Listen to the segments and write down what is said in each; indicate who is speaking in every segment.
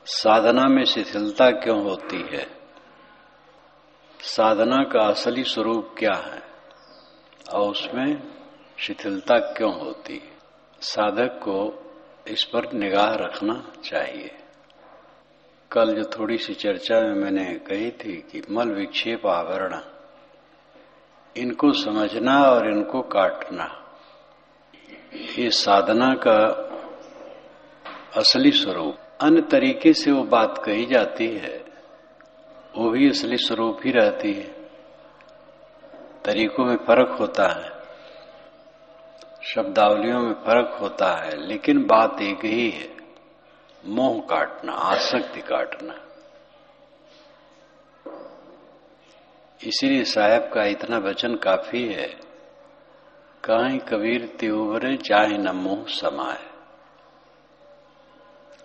Speaker 1: साधना में शिथिलता क्यों होती है? साधना का असली स्वरूप क्या है और उसमें शिथिलता क्यों होती है? साधक को इस पर निगाह रखना चाहिए। कल जो थोड़ी सी चर्चा में मैंने कही थी कि मल विक्षेप आवरण, इनको समझना और इनको काटना, ये साधना का असली स्वरूप। अन्य तरीके से वो बात कही जाती है, वो भी असली स्वरूप ही रहती है। तरीकों में फर्क होता है, शब्दावलियों में फर्क होता है, लेकिन बात एक ही है, मोह काटना, आसक्ति काटना। इसीलिए साहब का इतना वचन काफी है, काहीं कबीर ते उभरे चाहे न मोह समाए।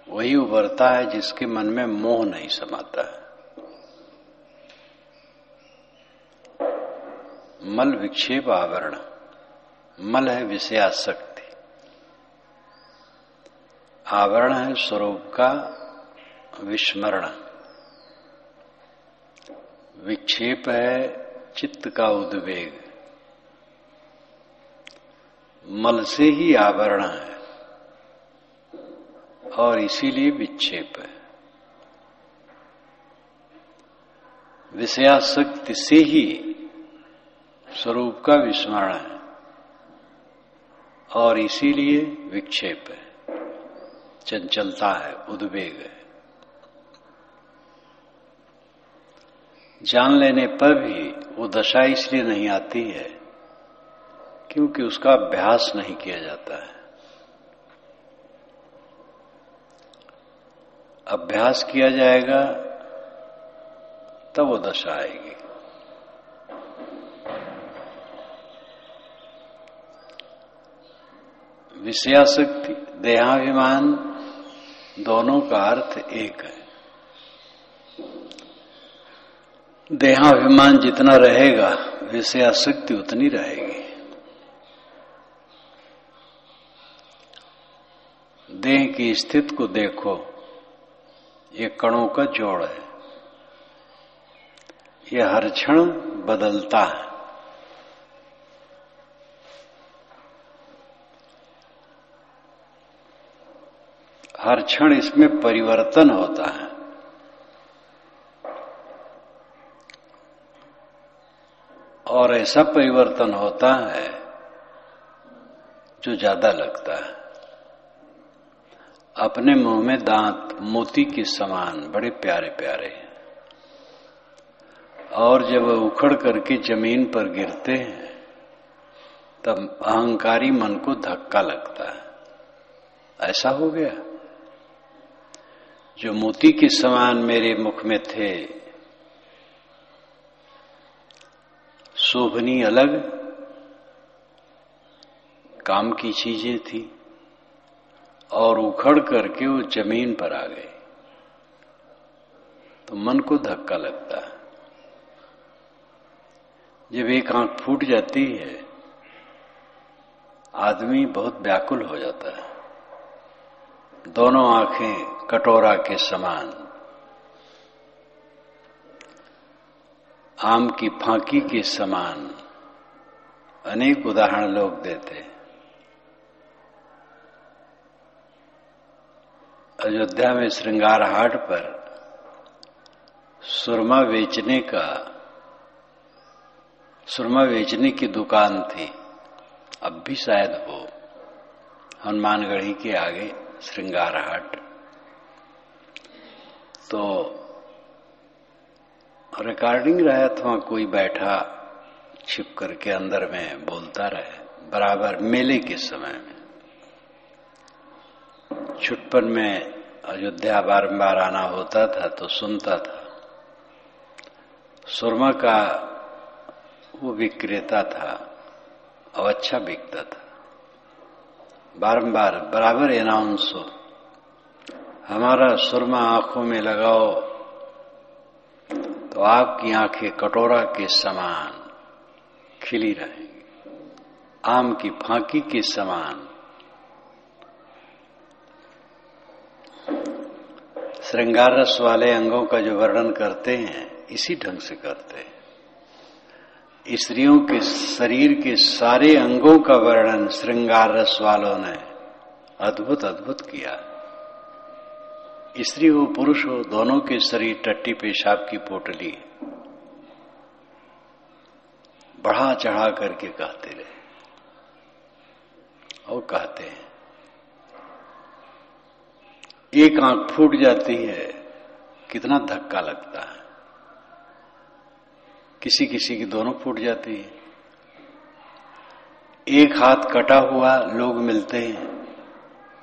Speaker 1: वही उभरता है जिसके मन में मोह नहीं समाता है। मल विक्षेप आवरण, मल है विषयासक्ति, आवरण है स्वरूप का विस्मरण, विक्षेप है चित्त का उद्वेग। मल से ही आवरण है और इसीलिए विक्षेप है। विषयासक्ति से ही स्वरूप का विस्मरण है और इसीलिए विक्षेप है, चंचलता है, उद्वेग है। जान लेने पर भी वो दशा इसलिए नहीं आती है क्योंकि उसका अभ्यास नहीं किया जाता है। अभ्यास किया जाएगा तब वो दशा आएगी। विषयासक्ति, देहाभिमान, दोनों का अर्थ एक है। देहाभिमान जितना रहेगा, विषयासक्ति उतनी रहेगी। देह की स्थिति को देखो, ये कणों का जोड़ है, ये हर क्षण बदलता है। हर क्षण इसमें परिवर्तन होता है। और ऐसा परिवर्तन होता है जो ज्यादा लगता है। अपने मुंह में दांत मोती के समान बड़े प्यारे प्यारे, और जब वह उखड़ करके जमीन पर गिरते हैं तब अहंकारी मन को धक्का लगता है। ऐसा हो गया, जो मोती के समान मेरे मुख में थे, शोभनी अलग काम की चीजें थी, और उखड़ करके वो जमीन पर आ गए तो मन को धक्का लगता है। जब एक आंख फूट जाती है, आदमी बहुत व्याकुल हो जाता है। दोनों आंखें कटोरा के समान, आम की फांकी के समान, अनेक उदाहरण लोग देते हैं। अयोध्या में श्रृंगार हाट पर सुरमा बेचने की दुकान थी, अब भी शायद हो, हनुमानगढ़ी के आगे श्रृंगार हाट। तो रिकॉर्डिंग रहा था, कोई बैठा छिप करके अंदर में बोलता रहे, बराबर मेले के समय में। छुटपन में अयोध्या बारंबार आना होता था तो सुनता था। सुरमा का वो विक्रेता था और अच्छा बिकता था। बारंबार बराबर अनाउंस हो, हमारा सुरमा आंखों में लगाओ तो आपकी आंखें कटोरा के समान खिली रहेंगी, आम की फांकी के समान। श्रृंगार रस वाले अंगों का जो वर्णन करते हैं इसी ढंग से करते हैं। स्त्रियों के शरीर के सारे अंगों का वर्णन श्रृंगार रस वालों ने अद्भुत अद्भुत किया। स्त्री हो पुरुष हो, दोनों के शरीर टट्टी पेशाब की पोटली बढ़ा चढ़ा करके कहते रहे। और कहते हैं एक आंख फूट जाती है, कितना धक्का लगता है। किसी किसी की दोनों फूट जाती है। एक हाथ कटा हुआ, लोग मिलते हैं,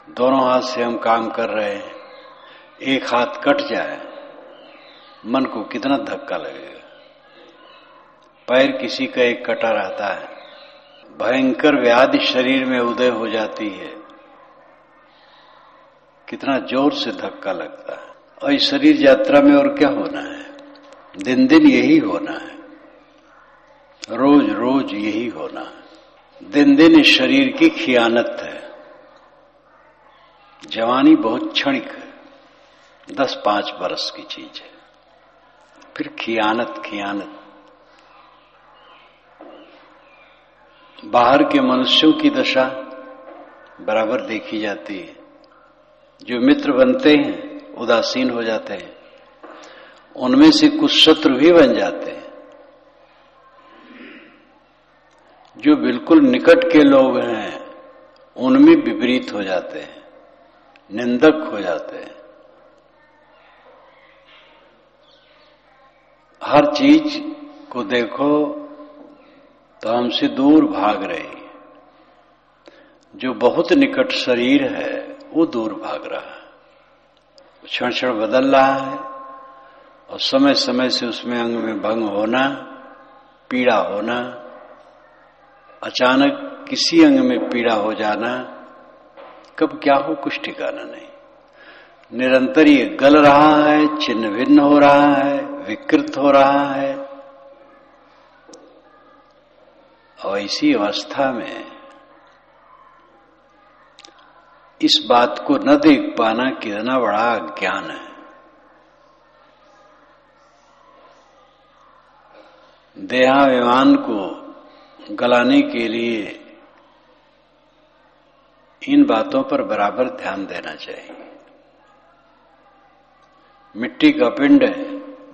Speaker 1: दोनों हाथ से हम काम कर रहे हैं, एक हाथ कट जाए, मन को कितना धक्का लगेगा। पैर किसी का एक कटा रहता है, भयंकर व्याधि शरीर में उदय हो जाती है, कितना जोर से धक्का लगता है। और इस शरीर यात्रा में और क्या होना है, दिन दिन यही होना है, रोज रोज यही होना है। दिन दिन इस शरीर की खियानत है। जवानी बहुत क्षणिक है, 10-5 बरस की चीज है, फिर खियानत खियानत। बाहर के मनुष्यों की दशा बराबर देखी जाती है। जो मित्र बनते हैं उदासीन हो जाते हैं, उनमें से कुछ शत्रु भी बन जाते हैं। जो बिल्कुल निकट के लोग हैं उनमें विपरीत हो जाते हैं, निंदक हो जाते हैं। हर चीज को देखो तो हमसे दूर भाग रही। जो बहुत निकट शरीर है वो दूर भाग रहा है, क्षण क्षण बदल रहा है, और समय समय से उसमें अंग में भंग होना, पीड़ा होना, अचानक किसी अंग में पीड़ा हो जाना, कब क्या हो कुछ ठिकाना नहीं। निरंतर ये गल रहा है, छिन्न भिन्न हो रहा है, विकृत हो रहा है। और इसी अवस्था में इस बात को न देख पाना कितना बड़ा अज्ञान है। देहाभिमान को गलाने के लिए इन बातों पर बराबर ध्यान देना चाहिए। मिट्टी का पिंड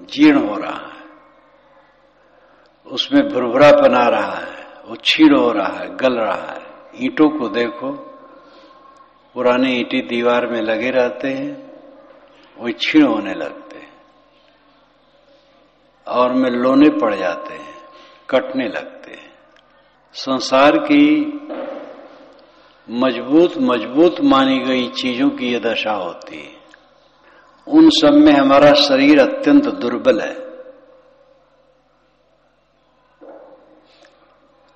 Speaker 1: जीर्ण हो रहा है, उसमें भुरभुरापन आ रहा है, वो क्षीण हो रहा है, गल रहा है। ईंटों को देखो, पुराने ईंटें दीवार में लगे रहते हैं, वो क्षीण होने लगते हैं और में लोने पड़ जाते हैं, कटने लगते हैं। संसार की मजबूत मजबूत मानी गई चीजों की यह दशा होती है। उन सब में हमारा शरीर अत्यंत दुर्बल है।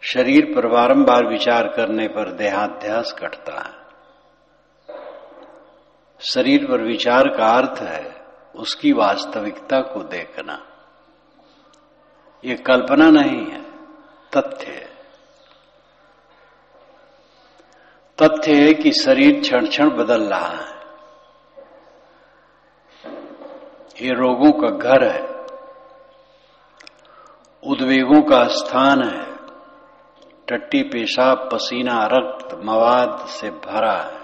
Speaker 1: शरीर पर बारंबार विचार करने पर देहाध्यास घटता है। शरीर पर विचार का अर्थ है उसकी वास्तविकता को देखना। ये कल्पना नहीं है, तथ्य है। तथ्य है कि शरीर क्षण क्षण बदल रहा है। ये रोगों का घर है, उद्वेगों का स्थान है, टट्टी पेशाब पसीना रक्त मवाद से भरा है।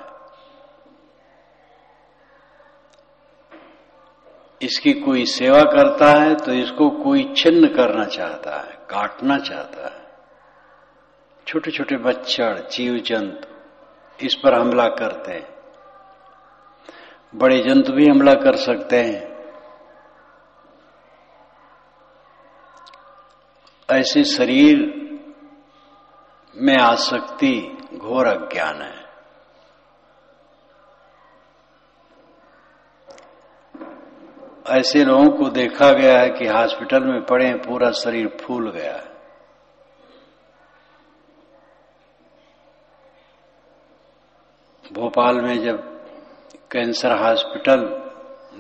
Speaker 1: इसकी कोई सेवा करता है तो इसको कोई छिन्न करना चाहता है, काटना चाहता है। छोटे छोटे मच्छर जीव जंतु इस पर हमला करते हैं, बड़े जंतु भी हमला कर सकते हैं। ऐसे शरीर में आसक्ति घोर अज्ञान है। ऐसे लोगों को देखा गया है कि हॉस्पिटल में पड़े हैं, पूरा शरीर फूल गया है। भोपाल में जब कैंसर हॉस्पिटल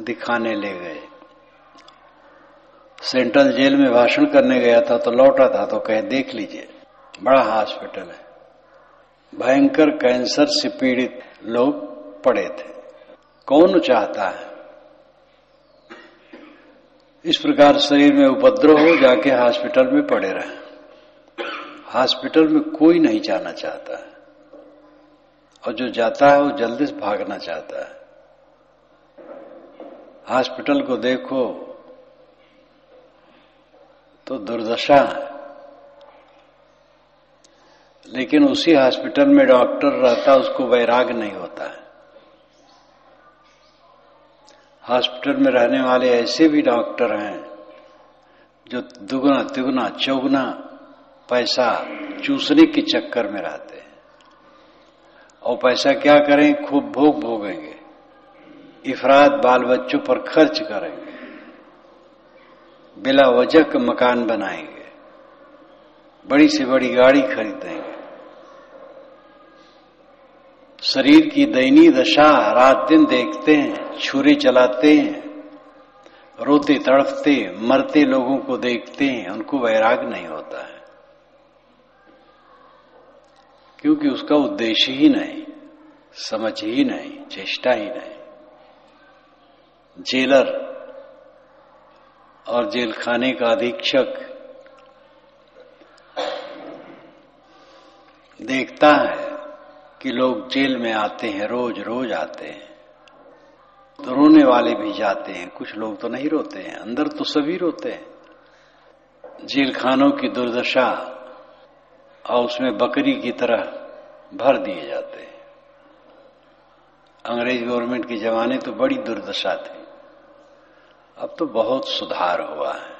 Speaker 1: दिखाने ले गए, सेंट्रल जेल में भाषण करने गया था तो लौटा था तो कहे देख लीजिए बड़ा हॉस्पिटल है। भयंकर कैंसर से पीड़ित लोग पड़े थे। कौन चाहता है इस प्रकार शरीर में उपद्रव हो, जाके हॉस्पिटल में पड़े रहे। हॉस्पिटल में कोई नहीं जाना चाहता है, और जो जाता है वो जल्दी से भागना चाहता है। हॉस्पिटल को देखो तो दुर्दशा है, लेकिन उसी हॉस्पिटल में डॉक्टर रहता, उसको वैराग नहीं होता है। हॉस्पिटल में रहने वाले ऐसे भी डॉक्टर हैं जो दुगना तिगुना चौगुना पैसा चूसने के चक्कर में रहते हैं, और पैसा क्या करें, खूब भोग भोगेंगे, इफरात बाल बच्चों पर खर्च करेंगे, बिला वजह का मकान बनाएंगे, बड़ी से बड़ी गाड़ी खरीदेंगे। शरीर की दयनीय दशा रात दिन देखते हैं, छुरी चलाते हैं, रोते तड़पते मरते लोगों को देखते हैं, उनको वैराग नहीं होता है, क्योंकि उसका उद्देश्य ही नहीं, समझ ही नहीं, चेष्टा ही नहीं। जेलर और जेल खाने का अधीक्षक देखता है कि लोग जेल में आते हैं, रोज रोज आते हैं, तो रोने वाले भी जाते हैं, कुछ लोग तो नहीं रोते हैं, अंदर तो सभी रोते हैं। जेल खानों की दुर्दशा, और उसमें बकरी की तरह भर दिए जाते हैं। अंग्रेज गवर्नमेंट के जमाने तो बड़ी दुर्दशा थी, अब तो बहुत सुधार हुआ है,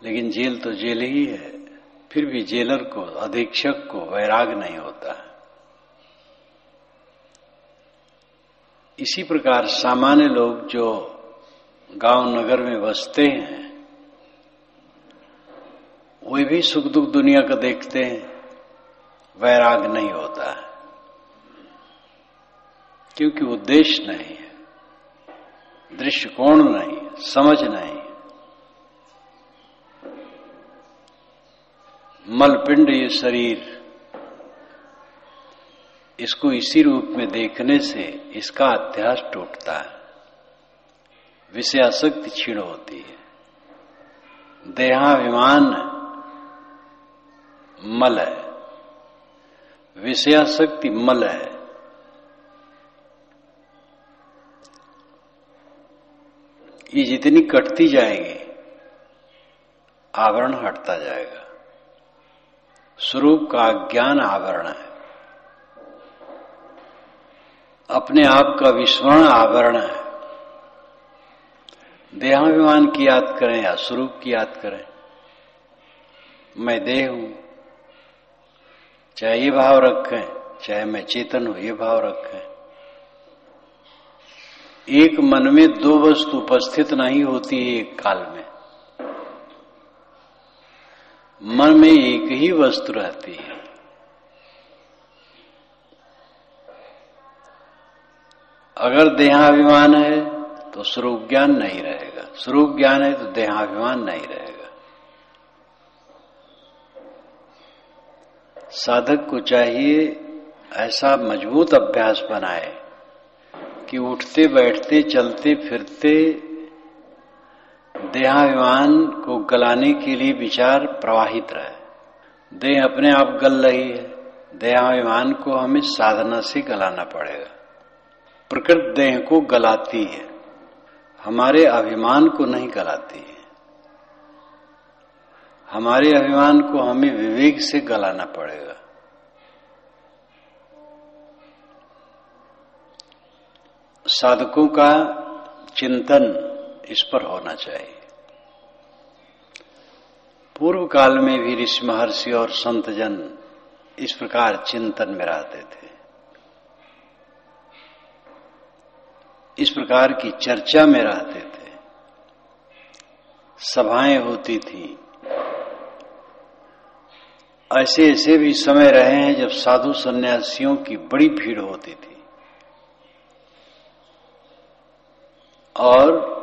Speaker 1: लेकिन जेल तो जेल ही है। फिर भी जेलर को, अधीक्षक को वैराग नहीं होता है। इसी प्रकार सामान्य लोग जो गांव नगर में बसते हैं, वे भी सुख दुख दुनिया का देखते हैं, वैराग नहीं होता है, क्योंकि उद्देश्य नहीं है, दृष्टिकोण नहीं, समझ नहीं। मलपिंड ये शरीर, इसको इसी रूप में देखने से इसका अध्यास टूटता है, विषयासक्ति क्षीण होती है। देहाभिमान मल है, विषयासक्ति मल है। ये जितनी कटती जाएगी, आवरण हटता जाएगा। स्वरूप का ज्ञान आवरण है, अपने आप का विस्मरण आवरण है। देहाभिमान की याद करें या स्वरूप की याद करें, मैं देह हूं, चाहे ये भाव रखें, चाहे मैं चेतन हूं, ये भाव रखें। एक मन में दो वस्तु उपस्थित नहीं होती है एक काल में, मन में एक ही वस्तु रहती है। अगर देहाभिमान है तो स्वरूप ज्ञान नहीं रहेगा, स्वरूप ज्ञान है तो देहाभिमान नहीं रहेगा। साधक को चाहिए ऐसा मजबूत अभ्यास बनाए कि उठते बैठते चलते फिरते देहाभिमान को गलाने के लिए विचार प्रवाहित रहे। देह अपने आप गल रही है, देहाभिमान को हमें साधना से गलाना पड़ेगा। प्रकृति देह को गलाती है, हमारे अभिमान को नहीं गलाती है। हमारे अभिमान को हमें विवेक से गलाना पड़ेगा। साधकों का चिंतन इस पर होना चाहिए। पूर्व काल में भी ऋषि महर्षि और संत जन इस प्रकार चिंतन में रहते थे, इस प्रकार की चर्चा में रहते थे, सभाएं होती थी। ऐसे ऐसे भी समय रहे हैं जब साधु सन्यासियों की बड़ी भीड़ होती थी और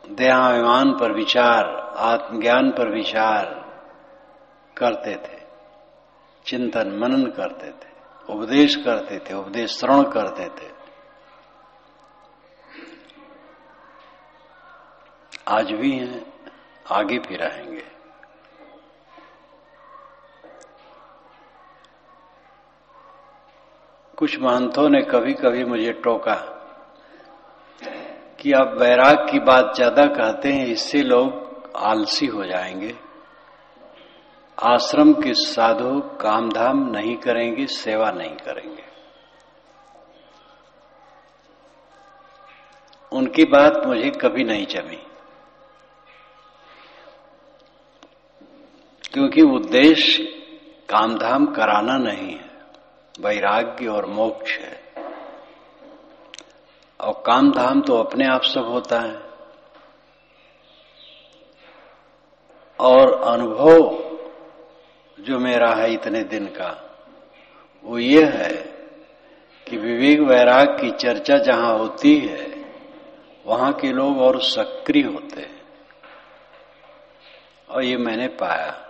Speaker 1: देहाभिमान पर विचार, आत्मज्ञान पर विचार करते थे, चिंतन मनन करते थे, उपदेश करते थे, उपदेश श्रवण करते थे। आज भी हैं, आगे भी रहेंगे। कुछ महंतों ने कभी कभी मुझे टोका कि आप वैराग की बात ज्यादा कहते हैं, इससे लोग आलसी हो जाएंगे। आश्रम के साधु काम धाम नहीं करेंगे, सेवा नहीं करेंगे। उनकी बात मुझे कभी नहीं जमी, क्योंकि उद्देश्य कामधाम कराना नहीं है, वैराग्य और मोक्ष है। और काम धाम तो अपने आप सब होता है। और अनुभव जो मेरा है इतने दिन का, वो ये है कि विवेक वैराग की चर्चा जहां होती है वहां के लोग और सक्रिय होते हैं। और ये मैंने पाया।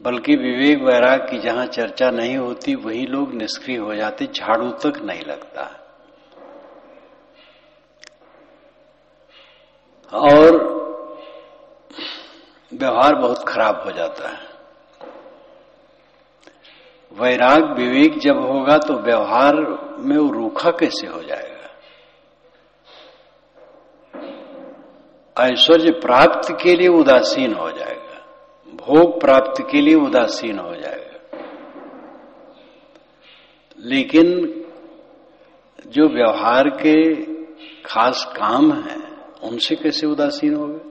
Speaker 1: बल्कि विवेक वैराग की जहां चर्चा नहीं होती वही लोग निष्क्रिय हो जाते, झाड़ू तक नहीं लगता। और व्यवहार बहुत खराब हो जाता है। वैराग विवेक जब होगा तो व्यवहार में वो रूखा कैसे हो जाएगा। ऐश्वर्य प्राप्ति के लिए उदासीन हो जाएगा, भोग प्राप्ति के लिए उदासीन हो जाएगा। लेकिन जो व्यवहार के खास काम हैं उनसे कैसे उदासीन हो गए।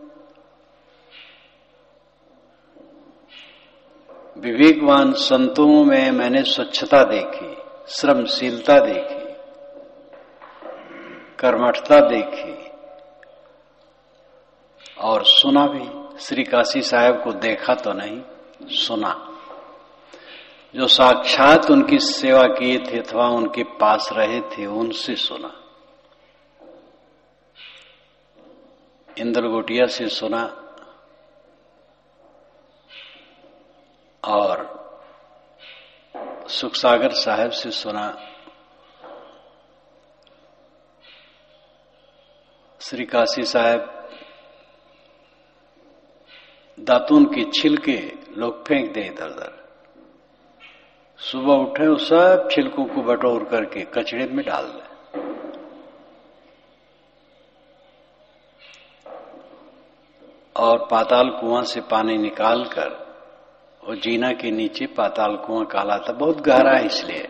Speaker 1: विवेकवान संतों में मैंने स्वच्छता देखी, श्रमशीलता देखी, कर्मठता देखी और सुना भी। श्री काशी साहब को देखा तो नहीं, सुना। जो साक्षात उनकी सेवा किए थे अथवा उनके पास रहे थे उनसे सुना। इंद्र गोटिया से सुना और सुखसागर साहब से सुना। श्री काशी साहब दातून के छिलके लोग फेंक दे इधर उधर। सुबह उठे और सब छिलकों को बटोर करके कचड़े में डाल दें। और पाताल कुआं से पानी निकालकर, और जीना के नीचे पाताल कुआं काला था, बहुत गहरा है इसलिए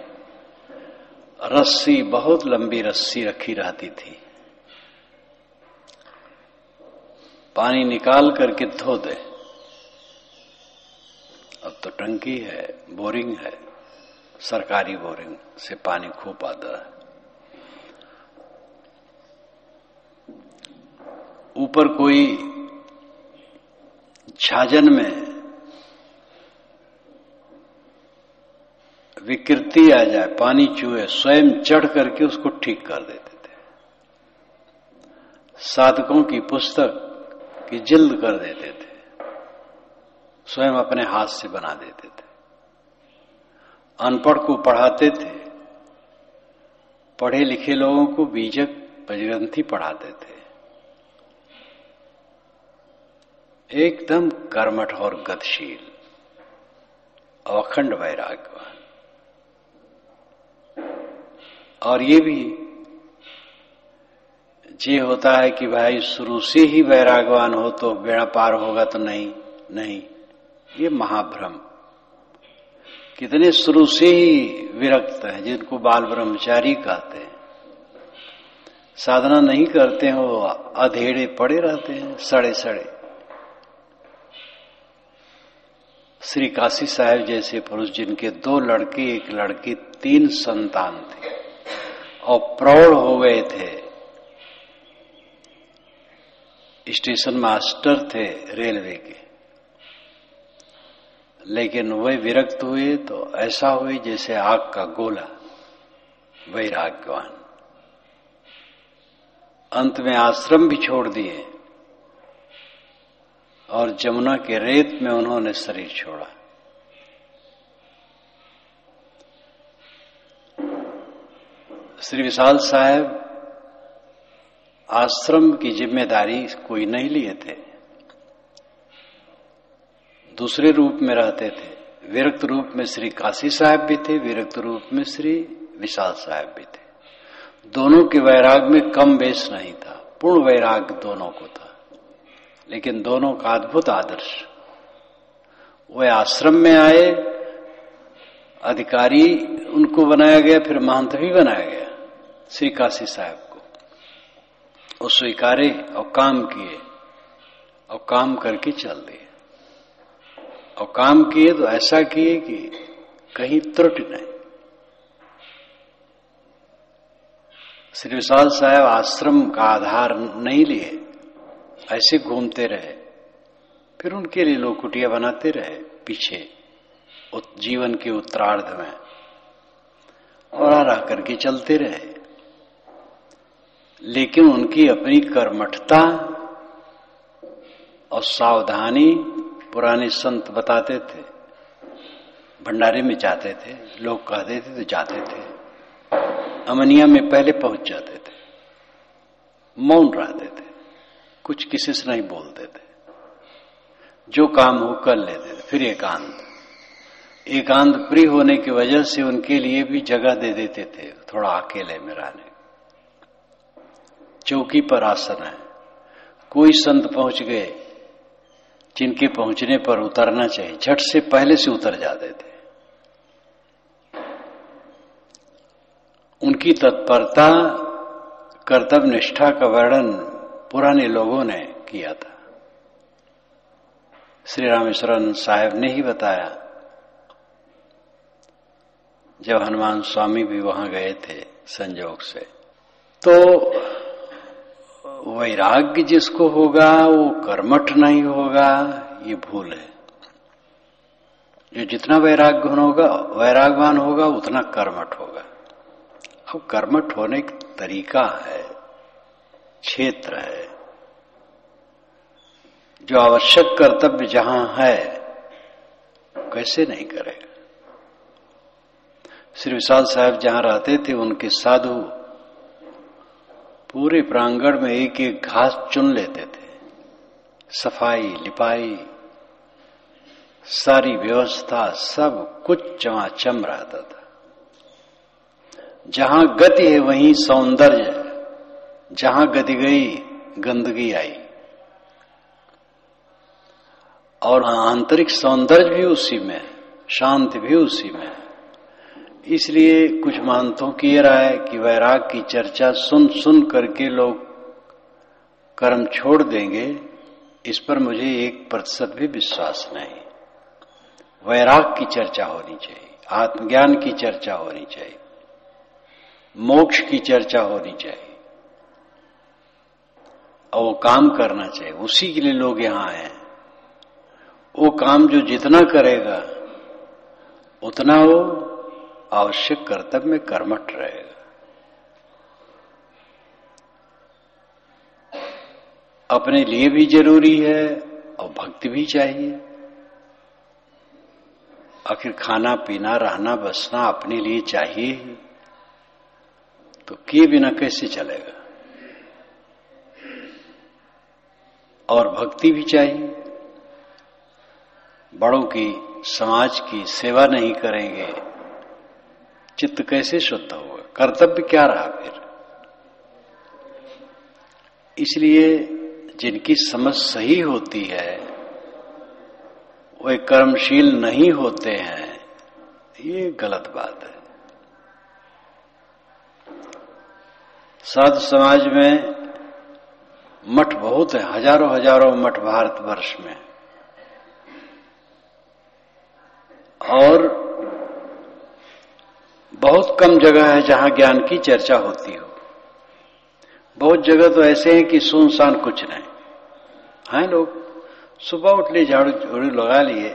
Speaker 1: रस्सी, बहुत लंबी रस्सी रखी रहती थी। पानी निकाल करके धो दे। अब तो टंकी है, बोरिंग है, सरकारी बोरिंग से पानी खूब आता है। ऊपर कोई छाजन में विकृति आ जाए, पानी चूहे, स्वयं चढ़ करके उसको ठीक कर देते थे। साधकों की पुस्तक की जिल्द कर देते थे, स्वयं अपने हाथ से बना देते थे। अनपढ़ को पढ़ाते थे, पढ़े लिखे लोगों को बीजक बजगंती पढ़ाते थे। एकदम कर्मठ और गतिशील, अखंड वैराग्यवान। और ये भी ये होता है कि भाई शुरू से ही वैराग्यवान हो तो बेड़ा पार होगा, तो नहीं नहीं, ये महाभ्रम। कितने शुरू से ही विरक्त हैं, जिनको बाल ब्रह्मचारी कहते हैं, साधना नहीं करते हैं, वो अधेड़े पड़े रहते हैं, सड़े सड़े। श्री काशी साहब जैसे पुरुष, जिनके 2 लड़के 1 लड़की, 3 संतान थे और प्रौढ़ हो गए थे, स्टेशन मास्टर थे रेलवे के, लेकिन वे विरक्त हुए तो ऐसा हुए जैसे आग का गोला, वैराग्यवान। अंत में आश्रम भी छोड़ दिए और जमुना के रेत में उन्होंने शरीर छोड़ा। श्री विशाल साहब आश्रम की जिम्मेदारी कोई नहीं लिए थे, दूसरे रूप में रहते थे। विरक्त रूप में श्री काशी साहब भी थे, विरक्त रूप में श्री विशाल साहब भी थे। दोनों के वैराग में कम बेस नहीं था, पूर्ण वैराग दोनों को था, लेकिन दोनों का अद्भुत आदर्श। वे आश्रम में आए, अधिकारी उनको बनाया गया, फिर महंत भी बनाया गया श्री काशी साहब को। वो स्वीकारे और काम किए और काम करके चल दिए। और काम किए तो ऐसा किए कि कहीं त्रुटि नहीं। श्री विशाल साहब आश्रम का आधार नहीं लिए, ऐसे घूमते रहे, फिर उनके लिए लोग कुटिया बनाते रहे पीछे जीवन के उत्तरार्ध में, और आ रह करके चलते रहे। लेकिन उनकी अपनी कर्मठता और सावधानी पुराने संत बताते थे। भंडारे में जाते थे, लोग कहते थे तो जाते थे, अमनिया में पहले पहुंच जाते थे, मौन रहते थे, कुछ किसी से नहीं बोलते थे, जो काम हो कर लेते थे। फिर एकांत प्रिय होने की वजह से उनके लिए भी जगह दे देते थे, थोड़ा अकेले में रहने। चौकी पर आसन है, कोई संत पहुंच गए जिनके पहुंचने पर उतरना चाहिए, झट से पहले से उतर जाते थे। उनकी तत्परता, कर्तव्य निष्ठा का वर्णन पुराने लोगों ने किया था। श्री रामेश्वरन साहब ने ही बताया, जब हनुमान स्वामी भी वहां गए थे संजोग से, तो वैराग्य जिसको होगा वो कर्मठ नहीं होगा, ये भूल है। जो जितना वैरागवान होगा उतना कर्मठ होगा। अब कर्मठ होने का तरीका है, क्षेत्र है, जो आवश्यक कर्तव्य जहां है कैसे नहीं करेगा। श्री विशाल साहब जहां रहते थे, उनके साधु पूरे प्रांगण में एक एक घास चुन लेते थे, सफाई लिपाई सारी व्यवस्था सब कुछ चमाचम रहता था। जहां गति है वहीं सौंदर्य है, जहां गति गई गंदगी आई, और आंतरिक सौंदर्य भी उसी में, शांति भी उसी में। इसलिए कुछ मानतों की ये राय कि वैराग की चर्चा सुन सुन करके लोग कर्म छोड़ देंगे, इस पर मुझे 1% भी विश्वास नहीं। वैराग की चर्चा होनी चाहिए, आत्मज्ञान की चर्चा होनी चाहिए, मोक्ष की चर्चा होनी चाहिए, और वो काम करना चाहिए। उसी के लिए लोग यहां हैं। वो काम जो जितना करेगा उतना वो आवश्यक कर्तव्य में कर्मठ रहेगा। अपने लिए भी जरूरी है और भक्ति भी चाहिए। आखिर खाना पीना रहना बसना अपने लिए चाहिए ही, तो किए बिना कैसे चलेगा। और भक्ति भी चाहिए। बड़ों की, समाज की सेवा नहीं करेंगे, चित्त कैसे शुद्ध होगा, कर्तव्य क्या रहा फिर। इसलिए जिनकी समझ सही होती है वे कर्मशील नहीं होते हैं, ये गलत बात है। साधु समाज में मठ बहुत है, हजारों हजारों मठ भारतवर्ष में, और बहुत कम जगह है जहां ज्ञान की चर्चा होती हो। बहुत जगह तो ऐसे हैं कि सुनसान कुछ नहीं है। लोग सुबह उठ लिए, झाड़ू झाड़ू लगा लिए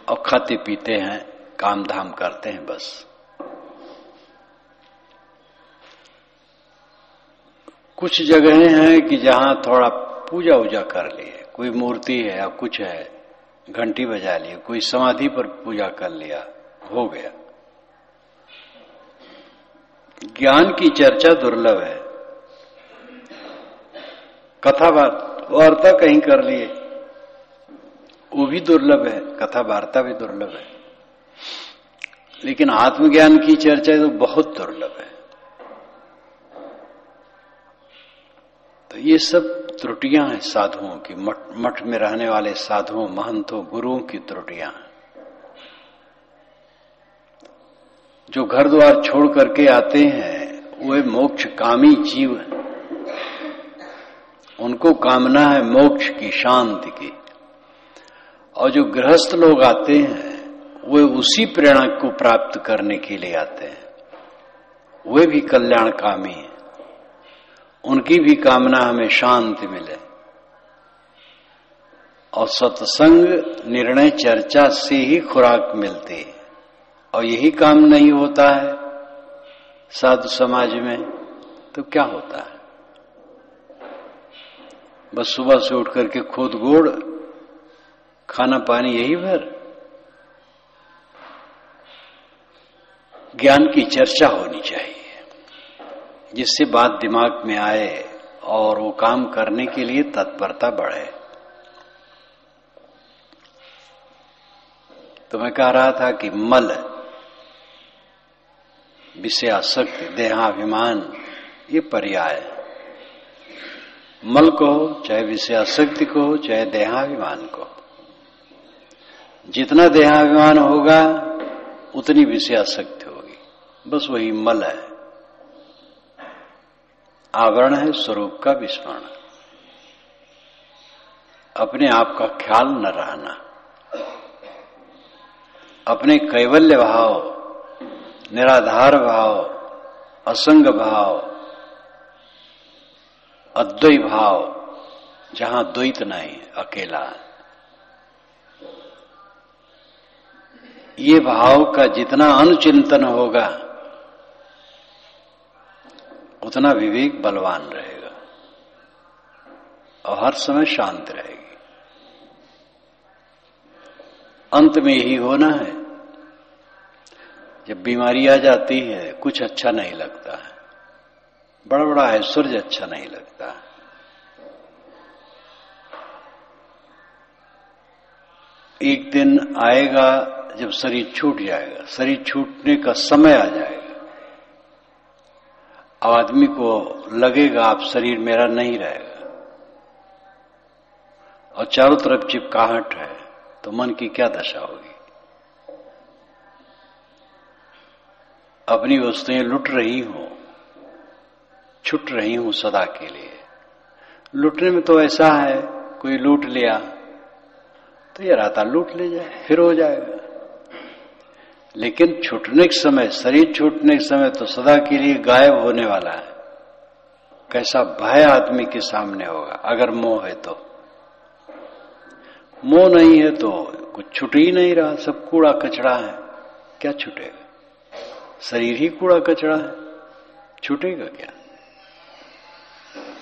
Speaker 1: और खाते पीते हैं, काम धाम करते हैं बस। कुछ जगहें हैं कि जहां थोड़ा पूजा वूजा कर लिए, कोई मूर्ति है या कुछ है, घंटी बजा लिए, कोई समाधि पर पूजा कर लिया, हो गया। ज्ञान की चर्चा दुर्लभ है। कथा वार्ता कहीं कर लिए, वो भी दुर्लभ है, कथा वार्ता भी दुर्लभ है, लेकिन आत्मज्ञान की चर्चा तो बहुत दुर्लभ है। तो ये सब त्रुटियां हैं साधुओं की, मठ में रहने वाले साधुओं, महंतों, गुरुओं की त्रुटियां हैं। जो घर द्वार छोड़ करके आते हैं वे मोक्ष कामी जीव हैं, उनको कामना है मोक्ष की, शांति की। और जो गृहस्थ लोग आते हैं वे उसी प्रेरणा को प्राप्त करने के लिए आते हैं, वे भी कल्याणकामी हैं, उनकी भी कामना हमें शांति मिले। और सत्संग, निर्णय, चर्चा से ही खुराक मिलती है। और यही काम नहीं होता है साधु समाज में तो क्या होता है? बस सुबह से उठ करके खोद गोड़, खाना पानी, यही भर। ज्ञान की चर्चा होनी चाहिए जिससे बात दिमाग में आए और वो काम करने के लिए तत्परता बढ़े। तो मैं कह रहा था कि मल, विषयासक्ति, देहाभिमान, ये पर्याय है। मल को हो, चाहे विषयासक्ति को हो, चाहे देहाभिमान को, जितना देहाभिमान होगा उतनी विषयासक्ति होगी। बस वही मल है, आवरण है स्वरूप का विस्मरण, अपने आप का ख्याल न रहना, अपने कैवल्य भाव, निराधार भाव, असंग भाव, अद्वैत भाव, जहां द्वैत नहीं, अकेला, ये भाव का जितना अनुचिंतन होगा उतना विवेक बलवान रहेगा और हर समय शांत रहेगी। अंत में यही होना है। जब बीमारी आ जाती है कुछ अच्छा नहीं लगता है, बड़ा बड़ा ऐश्वर्य अच्छा नहीं लगता है। एक दिन आएगा जब शरीर छूट जाएगा, शरीर छूटने का समय आ जाएगा, आदमी को लगेगा अब शरीर मेरा नहीं रहेगा और चारों तरफ चिपकाहट है, तो मन की क्या दशा होगी? अपनी वस्तुएं लुट रही हूं, छूट रही हूं सदा के लिए। लुटने में तो ऐसा है, कोई लूट लिया तो ये रहता लूट ले जाए, फिर हो जाएगा। लेकिन छूटने के समय, शरीर छूटने के समय तो सदा के लिए गायब होने वाला है। कैसा भय आदमी के सामने होगा अगर मोह है तो। मोह नहीं है तो कुछ छूट ही नहीं रहा, सब कूड़ा कचरा है, क्या छूटेगा? शरीर ही कूड़ा कचरा है, छूटेगा क्या?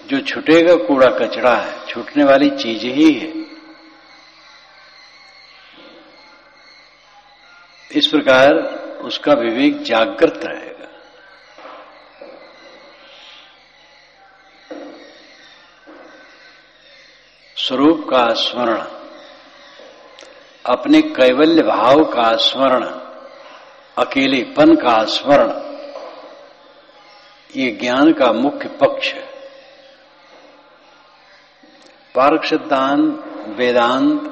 Speaker 1: जो छूटेगा कूड़ा कचरा है, छूटने वाली चीज ही है। इस प्रकार उसका विवेक जागृत रहेगा। स्वरूप का स्मरण, अपने कैवल्य भाव का स्मरण, अकेलेपन का स्मरण, ये ज्ञान का मुख्य पक्ष है। पारक सिद्धांत, वेदांत,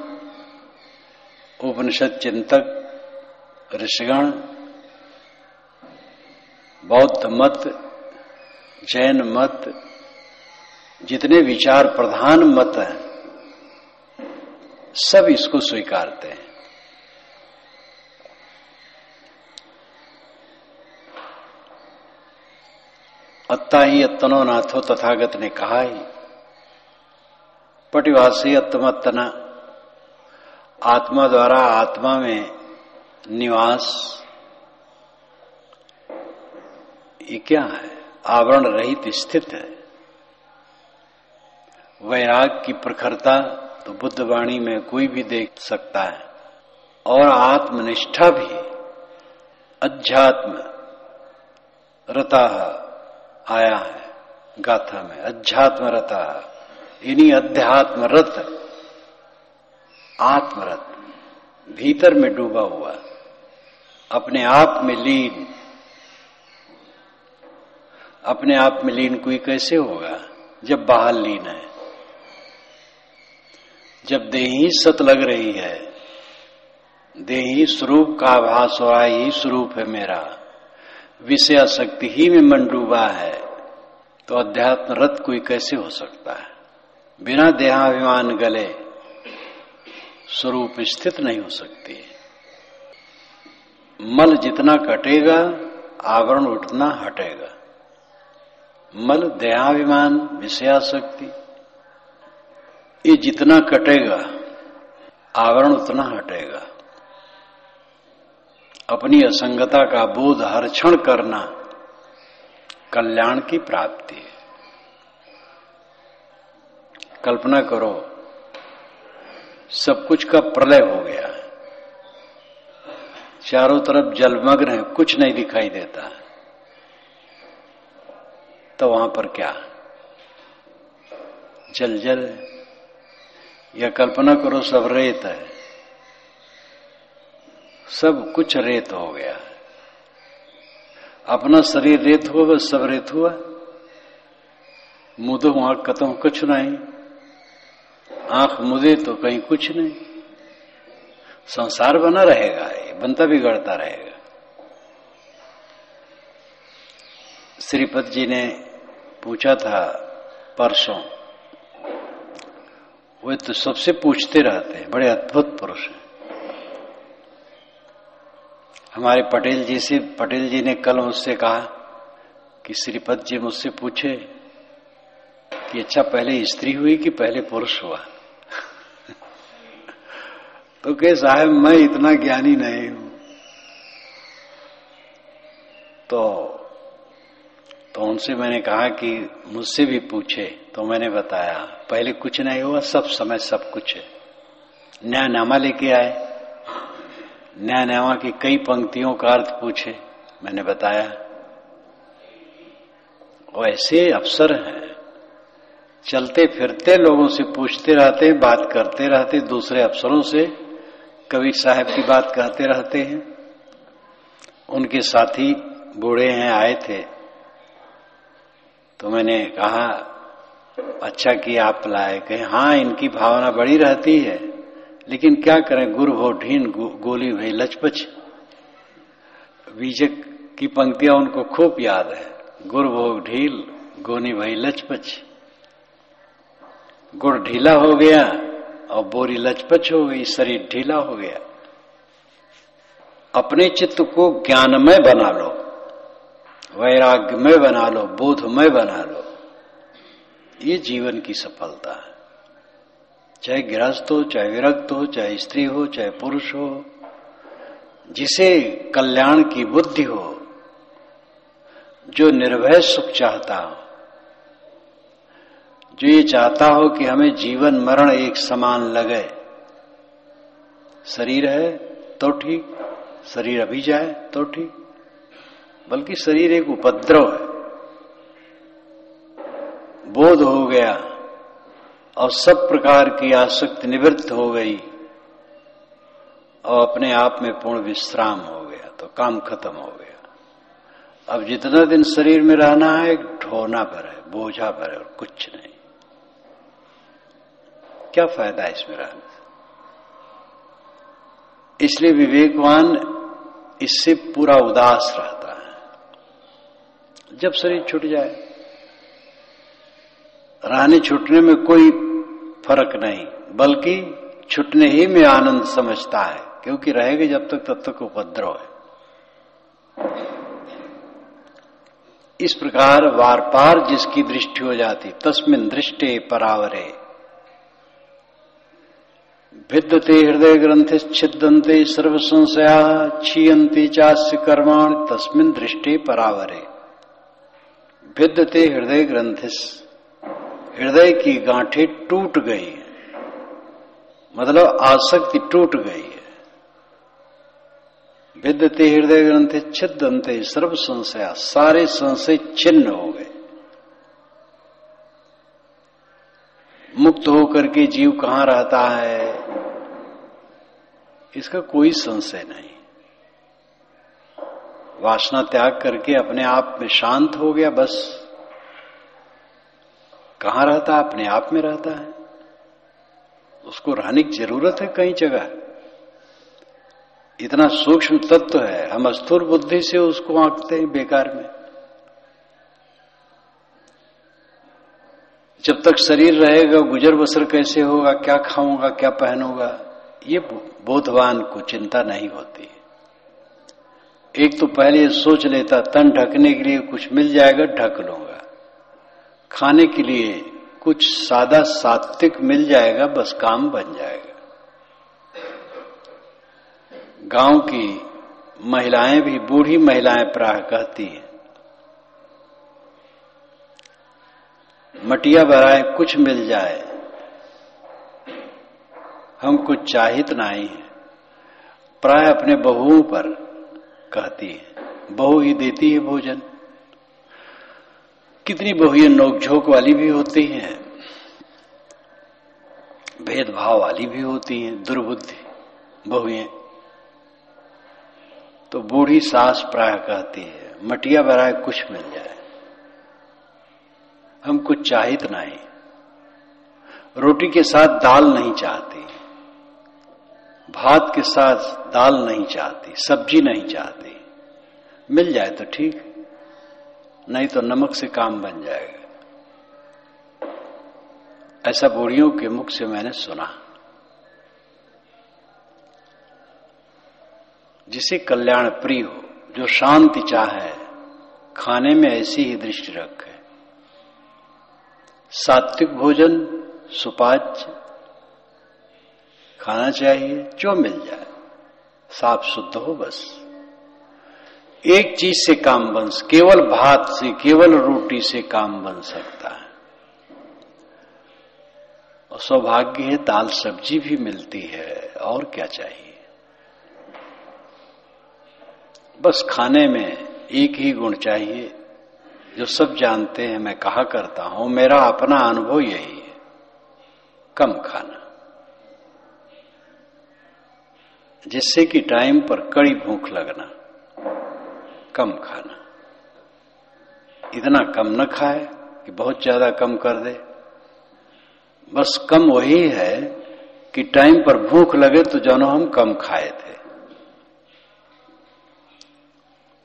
Speaker 1: उपनिषद चिंतक, ऋषिगण, बौद्ध मत, जैन मत, जितने विचार प्रधान मत हैं, सब इसको स्वीकारते हैं। अत्ता ही अत्तनो नाथो, तथागत ने कहा ही। पटिवासी अत्तमत्तना, आत्मा द्वारा आत्मा में निवास, ये क्या है? आवरण रहित स्थित है। वैराग की प्रखरता तो बुद्ध वाणी में कोई भी देख सकता है। और आत्मनिष्ठा भी, अध्यात्म रता आया है गाथा में, अध्यात्म रता, इन्हीं अध्यात्मरत, आत्मरत, भीतर में डूबा हुआ, अपने आप में लीन। अपने आप में लीन कोई कैसे होगा जब बाहर लीन है, जब देही सत लग रही है, देही स्वरूप का आभास हो रहा है, यही स्वरूप है मेरा, विषय आसक्ति ही में मन डूबा है, तो अध्यात्म रत कोई कैसे हो सकता है? बिना देहाभिमान गले स्वरूप स्थित नहीं हो सकती। मल जितना कटेगा आवरण उठना हटेगा। मल देहाभिमान, विषयासक्ति, ये जितना कटेगा आवरण उतना हटेगा। अपनी असंगता का बोध हर क्षण करना कल्याण की प्राप्ति है। कल्पना करो सब कुछ का प्रलय हो गया है, चारों तरफ जलमग्न है, कुछ नहीं दिखाई देता, तो वहां पर क्या? जल जल। या कल्पना करो सब रेत है, सब कुछ रेत हो गया, अपना शरीर रेत हुआ, बस सब रेत हुआ, मुदो वहां कतम कुछ नहीं, आंख मुदे तो कहीं कुछ नहीं। संसार बना रहेगा, ये बनता बिगड़ता रहेगा। श्रीपद जी ने पूछा था परसों, वे तो सबसे पूछते रहते हैं, बड़े अद्भुत पुरुष हैं। हमारे पटेल जी ने कल मुझसे कहा कि श्रीपद जी मुझसे पूछे कि अच्छा पहले स्त्री हुई कि पहले पुरुष हुआ? तो कहे साहब मैं इतना ज्ञानी नहीं हूं। तो उनसे मैंने कहा कि मुझसे भी पूछे, तो मैंने बताया पहले कुछ नहीं हुआ, सब समय सब कुछ है। न्यायनामा लेके आए, न्यायनामा की कई पंक्तियों का अर्थ पूछे, मैंने बताया। वो ऐसे अफसर हैं, चलते फिरते लोगों से पूछते रहते हैं, बात करते रहते, दूसरे अफसरों से कबीर साहब की बात कहते रहते हैं। उनके साथी बूढ़े हैं, आए थे, तो मैंने कहा अच्छा किया आप लाए। कहे हाँ इनकी भावना बड़ी रहती है, लेकिन क्या करें, गुरु भो ढीन गोली भई लचपच। बीजक की पंक्तियां उनको खूब याद है, गुरु भो ढील गोनी भई लचपच। गुड़ ढीला हो गया और बोरी लचपच हो गई, शरीर ढीला हो गया। अपने चित्त को ज्ञानमय बना लो, वैराग्यमय बना लो, बोधमय बना लो, ये जीवन की सफलता है। चाहे गृहस्थ हो, चाहे विरक्त हो, चाहे स्त्री हो, चाहे पुरुष हो, जिसे कल्याण की बुद्धि हो, जो निर्भय सुख चाहता हो, जो ये चाहता हो कि हमें जीवन मरण एक समान लगे। शरीर है तो ठीक, शरीर अभी जाए तो ठीक, बल्कि शरीर एक उपद्रव है। बोध हो गया और सब प्रकार की आसक्ति निवृत्त हो गई और अपने आप में पूर्ण विश्राम हो गया, तो काम खत्म हो गया। अब जितना दिन शरीर में रहना है ढोना पर है, बोझा पर है और कुछ नहीं। क्या फायदा है इसमें रहने से? इसलिए विवेकवान इससे पूरा उदास रहता है। जब शरीर छूट जाए, रहने छूटने में कोई फर्क नहीं, बल्कि छूटने ही में आनंद समझता है, क्योंकि रहेगा जब तक तब तक उपद्रव है। इस प्रकार वार पार जिसकी दृष्टि हो जाती, तस्मिन् दृष्टे परावरे भिद्यते हृदय ग्रंथि छिद्यन्ते सर्व संशया क्षीयन्ति चास्य कर्माणि तस्मिन् दृष्टे परावरे। भिद्यते हृदय ग्रंथिस, हृदय की गांठें टूट गई है, मतलब आसक्ति टूट गई है। भिद्यते हृदय ग्रंथि छिद्यन्ते सर्व संशया, सारे संशय छिन्न हो गए। मुक्त होकर के जीव कहां रहता है, इसका कोई संशय नहीं। वासना त्याग करके अपने आप में शांत हो गया, बस कहां रहता है, अपने आप में रहता है। उसको रहने की जरूरत है कई जगह। इतना सूक्ष्म तत्व है, हम स्थूल बुद्धि से उसको आंकते हैं बेकार में। जब तक शरीर रहेगा गुजर बसर कैसे होगा, क्या खाऊंगा, क्या पहनूंगा, ये बोधवान को चिंता नहीं होती। एक तो पहले सोच लेता तन ढकने के लिए कुछ मिल जाएगा ढक लूंगा, खाने के लिए कुछ सादा सात्विक मिल जाएगा बस काम बन जाएगा। गांव की महिलाएं भी, बूढ़ी महिलाएं प्राय कहती हैं, मटिया भराए कुछ मिल जाए, हम कुछ चाहित नहीं है। प्राय अपने बहुओं पर कहती है, बहू ही देती है भोजन। कितनी बहुएं नोकझोंक वाली भी होती हैं, भेदभाव वाली भी होती हैं, दुर्बुद्धि बहुएं। तो बूढ़ी सास प्राय कहती है, मटिया भराए कुछ मिल जाए, हम कुछ चाहित नहीं। रोटी के साथ दाल नहीं चाहती, भात के साथ दाल नहीं चाहती, सब्जी नहीं चाहती। मिल जाए तो ठीक, नहीं तो नमक से काम बन जाएगा। ऐसा बूढ़ियों के मुख से मैंने सुना। जिसे कल्याण प्रिय हो, जो शांति चाहे, खाने में ऐसी ही दृष्टि रखे। सात्विक भोजन सुपाच्य खाना चाहिए, जो मिल जाए साफ शुद्ध हो बस। एक चीज से काम बन, केवल भात से, केवल रोटी से काम बन सकता है। और सौभाग्य है दाल सब्जी भी मिलती है, और क्या चाहिए। बस खाने में एक ही गुण चाहिए, जो सब जानते हैं, मैं कहा करता हूं, मेरा अपना अनुभव यही है, कम खाना, जिससे कि टाइम पर कड़ी भूख लगना। कम खाना, इतना कम न खाए कि बहुत ज्यादा कम कर दे। बस कम वही है कि टाइम पर भूख लगे तो जानो हम कम खाए थे।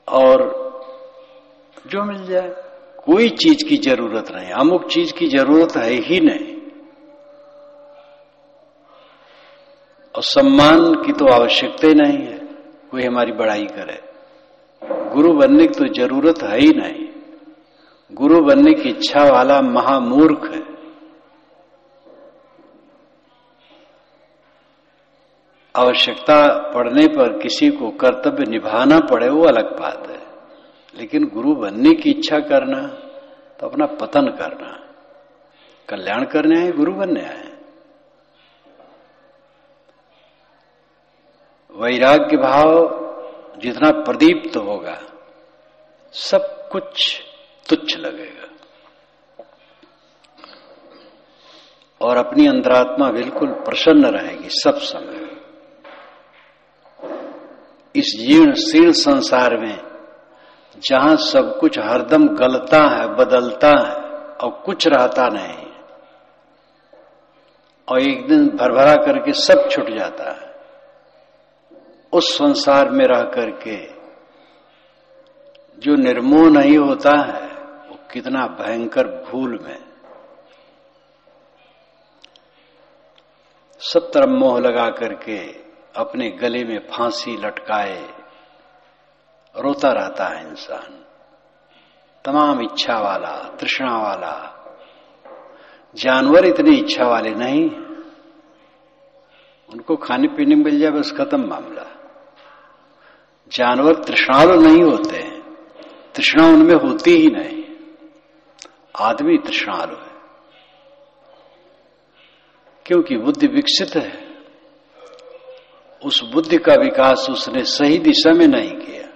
Speaker 1: और जो मिल जाए, कोई चीज की जरूरत नहीं, अमुक चीज की जरूरत है ही नहीं। और सम्मान की तो आवश्यकता ही नहीं है, कोई हमारी बड़ाई करे। गुरु बनने की तो जरूरत है ही नहीं। गुरु बनने की इच्छा वाला महामूर्ख है। आवश्यकता पड़ने पर किसी को कर्तव्य निभाना पड़े वो अलग बात है, लेकिन गुरु बनने की इच्छा करना तो अपना पतन करना। कल्याण करने आए, गुरु बनने आए। वैराग्य भाव जितना प्रदीप्त होगा, सब कुछ तुच्छ लगेगा और अपनी अंतरात्मा बिल्कुल प्रसन्न रहेगी सब समय। इस जीर्ण शीर्ण संसार में जहां सब कुछ हरदम गलता है, बदलता है और कुछ रहता नहीं, और एक दिन भरभरा करके सब छूट जाता है, उस संसार में रह करके जो निर्मोह नहीं होता है, वो कितना भयंकर भूल में। सब तरफ मोह लगा करके अपने गले में फांसी लटकाए रोता रहता है इंसान। तमाम इच्छा वाला, तृष्णा वाला। जानवर इतनी इच्छा वाले नहीं, उनको खाने पीने मिल जाए बस खत्म मामला। जानवर तृष्णालु नहीं होते हैं, तृष्णा उनमें होती ही नहीं। आदमी तृष्णालु है क्योंकि बुद्धि विकसित है। उस बुद्धि का विकास उसने सही दिशा में नहीं किया,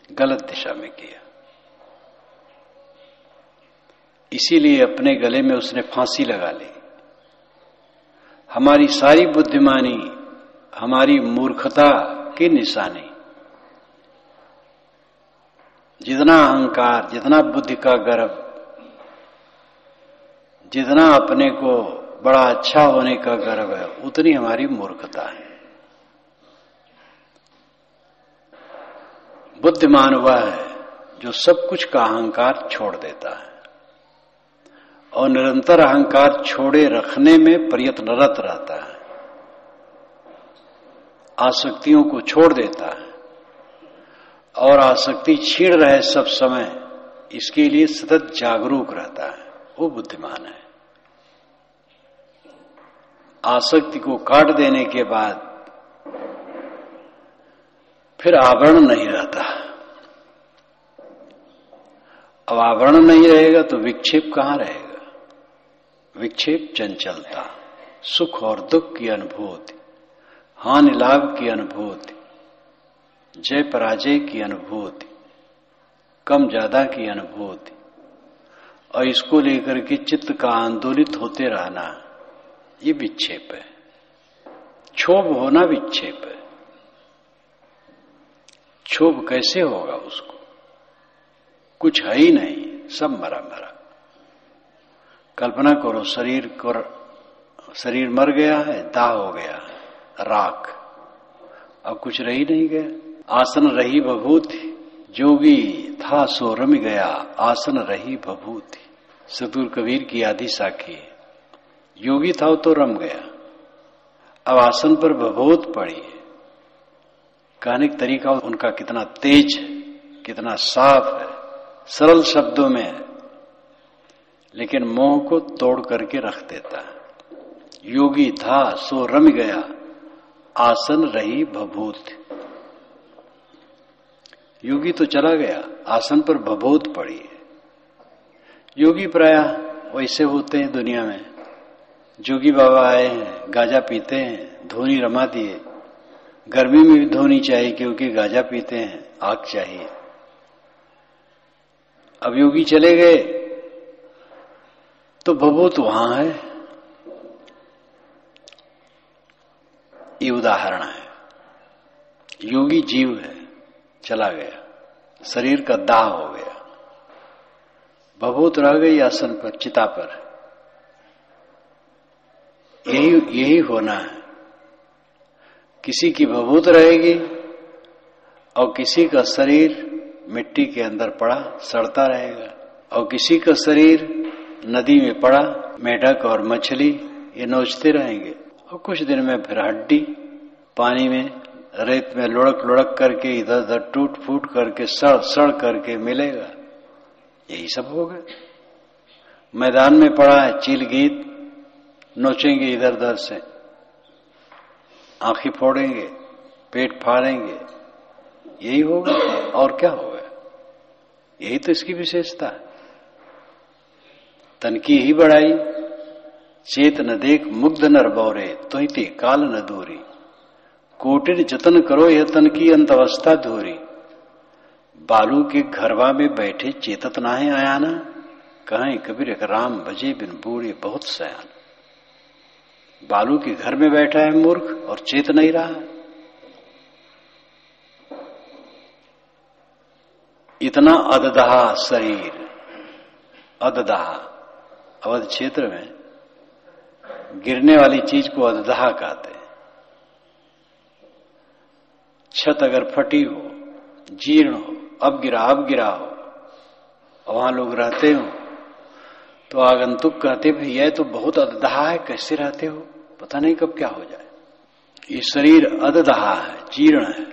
Speaker 1: गलत दिशा में किया। इसीलिए अपने गले में उसने फांसी लगा ली। हमारी सारी बुद्धिमानी हमारी मूर्खता की निशानी। जितना अहंकार, जितना बुद्धि का गर्व, जितना अपने को बड़ा अच्छा होने का गर्व है, उतनी हमारी मूर्खता है। बुद्धिमान वह है जो सब कुछ का अहंकार छोड़ देता है और निरंतर अहंकार छोड़े रखने में प्रयत्नरत रहता है, आसक्तियों को छोड़ देता है और आसक्ति छीन रहे सब समय इसके लिए सतत जागरूक रहता है, वो बुद्धिमान है। आसक्ति को काट देने के बाद फिर आवरण नहीं रहता। अब आवरण नहीं रहेगा तो विक्षेप कहां रहेगा? विक्षेप चंचलता, सुख और दुख की अनुभूति, हानि लाभ की अनुभूति, जय पराजय की अनुभूति, कम ज्यादा की अनुभूति, और इसको लेकर के चित्त का आंदोलित होते रहना, ये विक्षेप है। क्षोभ होना विक्षेप है। क्षोभ कैसे होगा? उसको कुछ है ही नहीं, सब मरा मरा। कल्पना करो, शरीर मर गया है, दाह हो गया, राख, अब कुछ रही नहीं गया। आसन रही बभूति, जोगी था सो रम गया, आसन रही बभूति। सतगुरु कबीर की आदि साखी। योगी था तो रम गया, अब आसन पर बभूत पड़ी है। कहने का तरीका उनका कितना तेज है, कितना साफ है, सरल शब्दों में है, लेकिन मोह को तोड़ करके रख देता है। योगी था सो रम गया, आसन रही बभूत। योगी तो चला गया, आसन पर बभूत पड़ी है। योगी प्रायः वैसे होते हैं दुनिया में। जोगी बाबा आए हैं, गांजा पीते हैं, धोनी रमा दिए। गर्मी में भी धोनी चाहिए क्योंकि गांजा पीते हैं, आग चाहिए। अब योगी चले गए तो बभूत वहां है। ये उदाहरण है। योगी जीव है, चला गया, शरीर का दाह हो गया, बभूत रह गई आसन पर, चिता पर। यही होना है। किसी की बभूत रहेगी और किसी का शरीर मिट्टी के अंदर पड़ा सड़ता रहेगा, और किसी का शरीर नदी में पड़ा, मेढक और मछली ये नोचते रहेंगे, और कुछ दिन में फिर हड्डी पानी में, रेत में लुढ़क लुढ़क करके इधर उधर टूट फूट करके सड़ करके मिलेगा। यही सब होगा। मैदान में पड़ा है चील गीत, नोचेंगे इधर उधर से, आंखें फोड़ेंगे, पेट फाड़ेंगे, यही होगा। और क्या होगा? यही तो इसकी विशेषता है। तन की ही बढ़ाई, चेत न देख मुग्ध नर बौरे, तो ही ते काल न दूरी। कोटिन जतन करो यह तन की अंत अवस्था धूरी। बालू के घरवा में बैठे चेतत नाहे आयाना, कहें कबीर एक राम भजे बिन बूढ़े बहुत सयान। बालू के घर में बैठा है मूर्ख और चेत नहीं रहा। इतना अददहा शरीर, अददहा अवध क्षेत्र में गिरने वाली चीज को अददहा कहते हैं। छत अगर फटी हो, जीर्ण हो, अब गिरा हो, और वहां लोग रहते हो तो आगंतुक कहते भाई यह तो बहुत अददहा है, कैसे रहते हो, पता नहीं कब क्या हो जाए। ये शरीर अददहा है, जीर्ण है,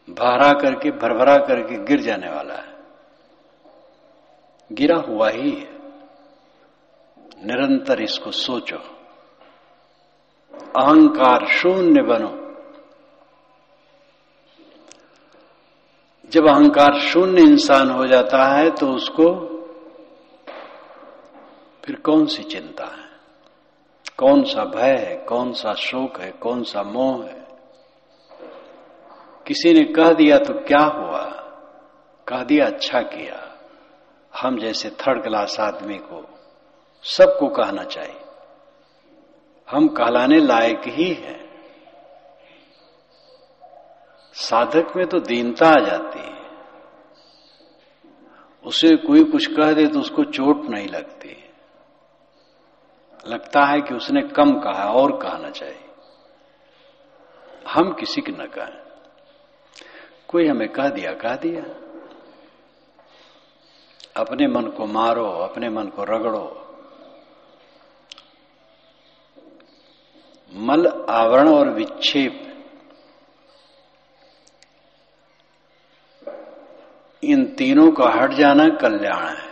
Speaker 1: भरा करके भरभरा करके गिर जाने वाला है, गिरा हुआ ही है। निरंतर इसको सोचो, अहंकार शून्य बनो। जब अहंकार शून्य इंसान हो जाता है तो उसको फिर कौन सी चिंता है, कौन सा भय है, कौन सा शोक है, कौन सा मोह है। किसी ने कह दिया तो क्या हुआ, कह दिया अच्छा किया। हम जैसे थर्ड क्लास आदमी को सबको कहना चाहिए, हम कहलाने लायक ही हैं। साधक में तो दीनता आ जाती है, उसे कोई कुछ कह दे तो उसको चोट नहीं लगती, लगता है कि उसने कम कहा और कहना चाहिए। हम किसी की न कहें, कोई हमें कह दिया। अपने मन को मारो, अपने मन को रगड़ो। मल आवरण और विक्षेप, इन तीनों का हट जाना कल्याण है।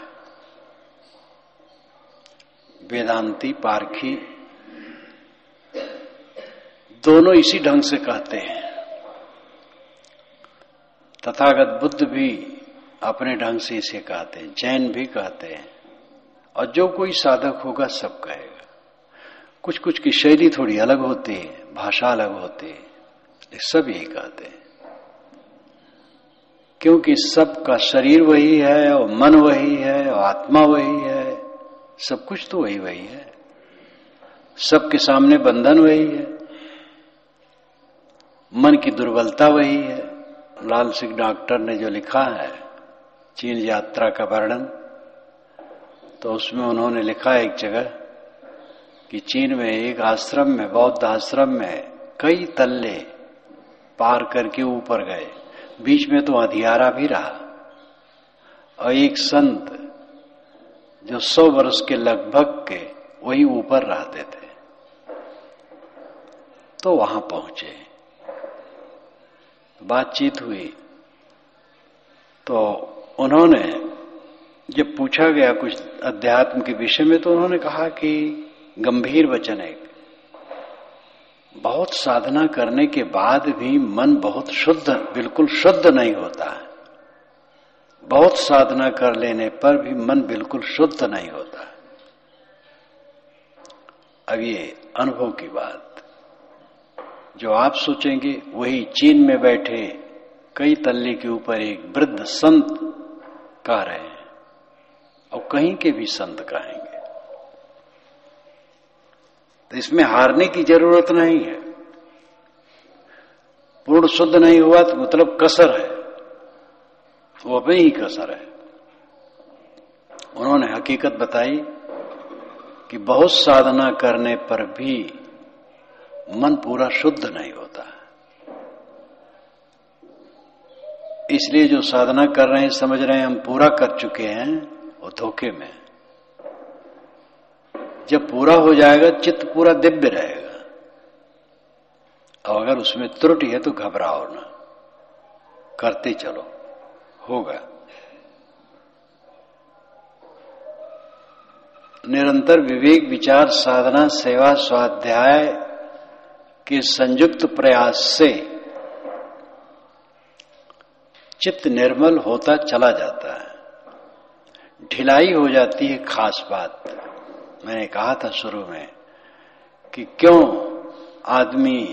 Speaker 1: वेदांती, पारखी दोनों इसी ढंग से कहते हैं। तथागत बुद्ध भी अपने ढंग से इसे कहते हैं, जैन भी कहते हैं, और जो कोई साधक होगा सब कहेगा। कुछ कुछ की शैली थोड़ी अलग होती है, भाषा अलग होती है, सब यही कहते हैं, क्योंकि सबका शरीर वही है और मन वही है और आत्मा वही है, सब कुछ तो वही है, सबके सामने बंधन वही है, मन की दुर्बलता वही है। लाल सिंह डॉक्टर ने जो लिखा है चीन यात्रा का वर्णन, तो उसमें उन्होंने लिखा एक जगह कि चीन में एक आश्रम में, बौद्ध आश्रम में कई तल्ले पार करके ऊपर गए, बीच में तो अंधियारा भी रहा, और एक संत जो 100 वर्ष के लगभग के वही ऊपर रहते थे, तो वहां पहुंचे, बातचीत हुई। तो उन्होंने जब पूछा गया कुछ अध्यात्म के विषय में, तो उन्होंने कहा कि गंभीर वचन है, बहुत साधना करने के बाद भी मन बहुत शुद्ध, बिल्कुल शुद्ध नहीं होता है। बहुत साधना कर लेने पर भी मन बिल्कुल शुद्ध नहीं होता है। अब ये अनुभव की बात जो आप सोचेंगे वही चीन में बैठे कई तल्ले के ऊपर एक वृद्ध संत कह रहे हैं, और कहीं के भी संत कहेंगे। तो इसमें हारने की जरूरत नहीं है। पूर्ण शुद्ध नहीं हुआ तो मतलब कसर है, वो अपनी ही कसर है। उन्होंने हकीकत बताई कि बहुत साधना करने पर भी मन पूरा शुद्ध नहीं होता। इसलिए जो साधना कर रहे हैं, समझ रहे हैं हम पूरा कर चुके हैं, वो धोखे में। जब पूरा हो जाएगा चित्त पूरा दिव्य रहेगा, और अगर उसमें त्रुटि है तो घबराओ ना, करते चलो, होगा। निरंतर विवेक, विचार, साधना, सेवा, स्वाध्याय के संयुक्त प्रयास से चित्त निर्मल होता चला जाता है। ढिलाई हो जाती है। खास बात मैंने कहा था शुरू में कि क्यों आदमी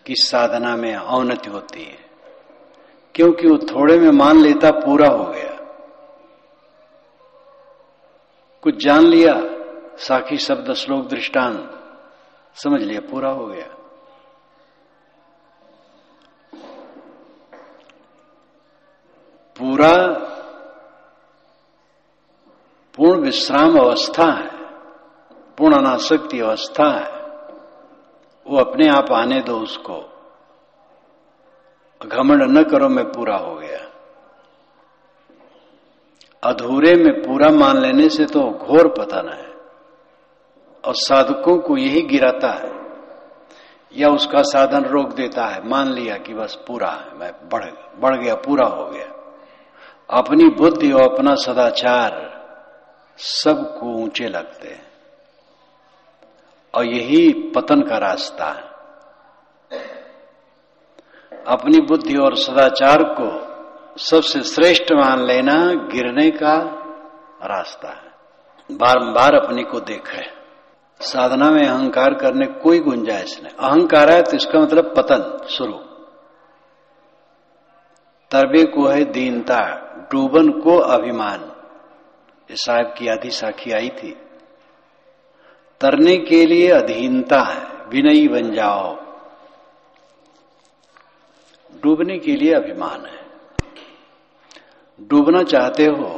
Speaker 1: की साधना में अवनति होती है, क्योंकि वो थोड़े में मान लेता पूरा हो गया, कुछ जान लिया, साखी शब्द श्लोक दृष्टांत समझ लिया, पूरा हो गया। पूरा पूर्ण विश्राम अवस्था है, पूर्ण अनासक्ति अवस्था है, वो अपने आप आने दो उसको। घमंड न करो मैं पूरा हो गया। अधूरे में पूरा मान लेने से तो घोर पतन है, और साधकों को यही गिराता है, या उसका साधन रोक देता है। मान लिया कि बस पूरा है, मैं बढ़ गया, पूरा हो गया। अपनी बुद्धि और अपना सदाचार सबको ऊंचे लगते हैं, और यही पतन का रास्ता है। अपनी बुद्धि और सदाचार को सबसे श्रेष्ठ मान लेना गिरने का रास्ता है। बारंबार अपनी को देखे। साधना में अहंकार करने कोई गुंजाइश नहीं। अहंकार है तो इसका मतलब पतन शुरू। तरबे को है दीनता, डूबन को अभिमान। ये साहब की आधी साखी आई थी। तरने के लिए अधीनता है, विनयी बन जाओ। डूबने के लिए अभिमान है। डूबना चाहते हो,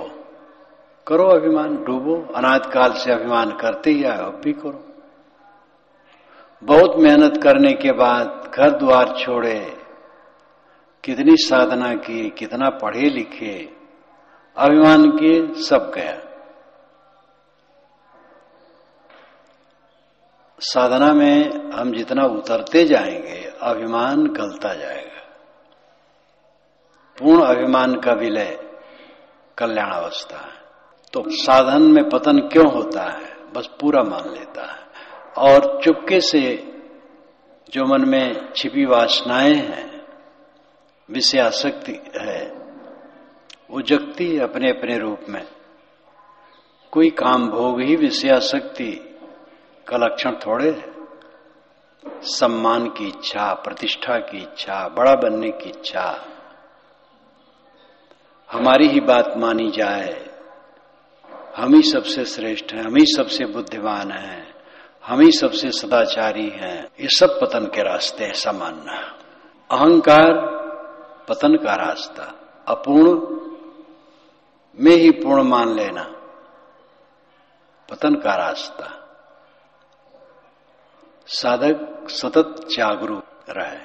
Speaker 1: करो अभिमान, डूबो। अनाद काल से अभिमान करते ही आए, अब भी करो। बहुत मेहनत करने के बाद घर द्वार छोड़े, कितनी साधना की, कितना पढ़े लिखे, अभिमान किए, सब गया। साधना में हम जितना उतरते जाएंगे, अभिमान गलता जाएगा। पूर्ण अभिमान का विलय कल्याण अवस्था है। तो साधन में पतन क्यों होता है? बस पूरा मान लेता है, और चुपके से जो मन में छिपी वासनाएं हैं, विषय आसक्ति है, वो जगती है अपने अपने रूप में। कोई काम भोग ही विषयासक्ति का लक्षण थोड़े है। सम्मान की इच्छा, प्रतिष्ठा की इच्छा, बड़ा बनने की इच्छा, हमारी ही बात मानी जाए, हम ही सबसे श्रेष्ठ हैं, हम ही सबसे बुद्धिमान हैं, हम ही सबसे सदाचारी हैं, ये सब पतन के रास्ते हैं। सामान्य अहंकार पतन का रास्ता, अपूर्ण में ही पूर्ण मान लेना पतन का रास्ता। साधक सतत जागरूक रहे,